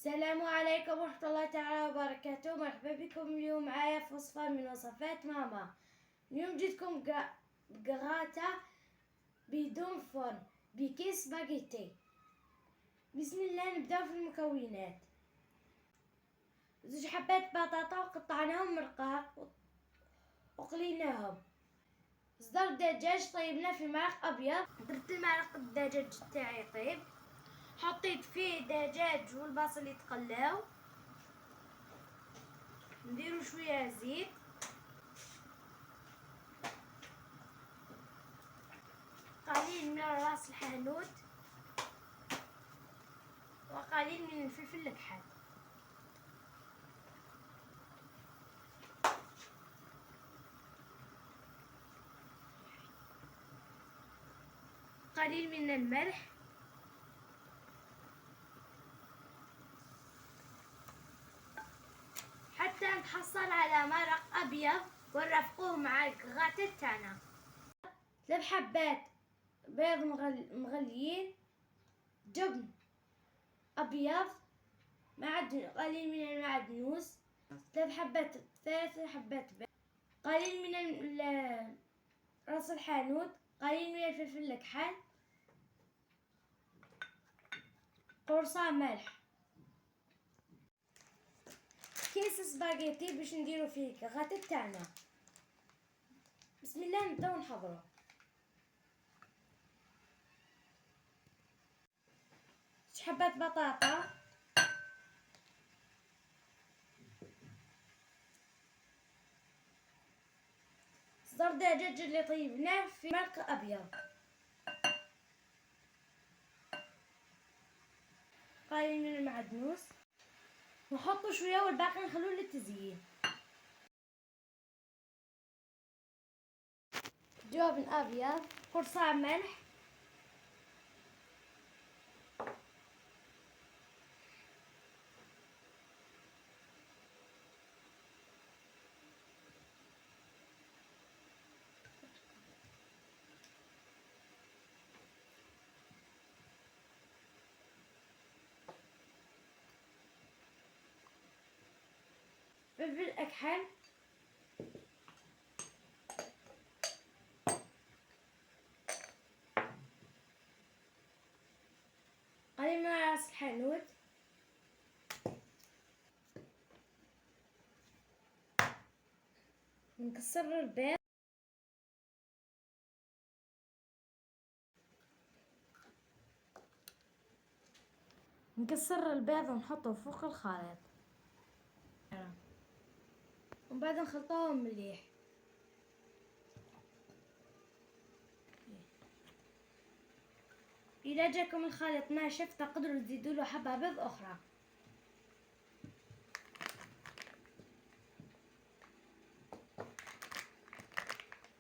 السلام عليكم ورحمة الله تعالى وبركاته. مرحبا بكم اليوم معايا في وصفة من وصفات ماما. اليوم جيتكم بقراطة بدون فرن بكيس سباغيتي. بسم الله، نبداو في المكونات. 2 حبات بطاطا وقطعناهم رقاق وقليناهم. صدر دجاج طيبناه في مرق ابيض. درت المعلقة الدجاج تاعي يطيب، حطيت فيه دجاج والبصل يتقلاو، نديرو شويه زيت، قليل من راس الحانوت وقليل من الفلفل الكحل. قليل من الملح، حتى نتحصل على مرق ابيض ونرفقوه مع الكغاتة تاعنا. 3 حبات بيض مغليين، جبن ابيض، قليل من المعدنوس، 3 حبات بيض، قليل من راس الحانوت، قليل من الفلفل الكحل، قرصة ملح. كيس سباغيتي باش نديرو فيه الكغاتة تاعنا. بسم الله، نبداو نحضرو. حبات بطاطا، صدر دجاج اللي طيبناه في مرق ابيض، قليل من المعدنوس، نحطو شويه والباقي نخلوه للتزيين. جبن ابيض، قرصة ملح، فلفل اكحل، قليل من راس الحانوت، نكسر البيض، ونحطه فوق الخليط، ومن بعد نخلطوهم مليح. اذا جاكم الخليط ناشف تقدروا تزيدوا له حبة بيض اخرى.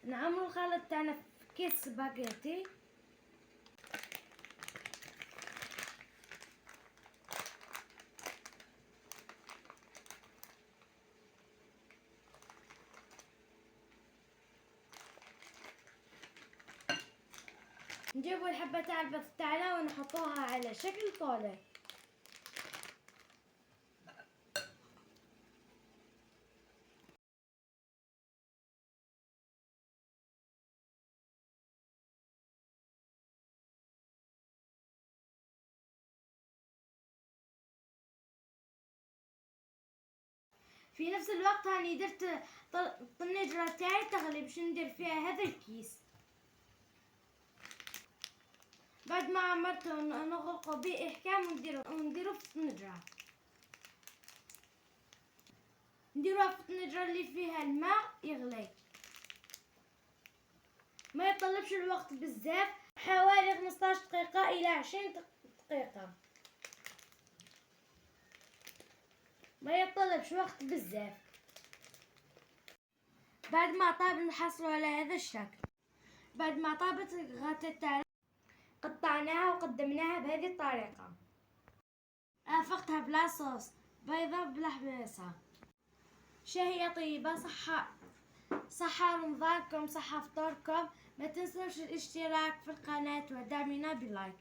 نعملوا الخليط تاعنا في كيس سباغيتي، نجيبوا الحبة تاع البيض تاعنا ونحطوها على شكل طولة. في نفس الوقت هاني درت الطنجرة تاعي تغلي باش ندير فيها هذا الكيس. بعد ما عمرته نغلقه بإحكام ونديرو في الطنجرة. نديروها في الطنجرة اللي فيها الماء يغلي، ما يطلبش الوقت بزاف، حوالي 15 دقيقة إلى 20 دقيقة، ما يطلبش وقت بزاف. بعد ما طاب نحصلوا على هذا الشكل. بعد ما طابت الغاتة تاعنا قطعناها وقدمناها بهذه الطريقة. افقتها بلا صوص، بيضة بلا حبيصة. شهية طيبة، صحة رمضانكم، صحة فطوركم. ما تنسوش الاشتراك في القناة ودعمنا بلايك.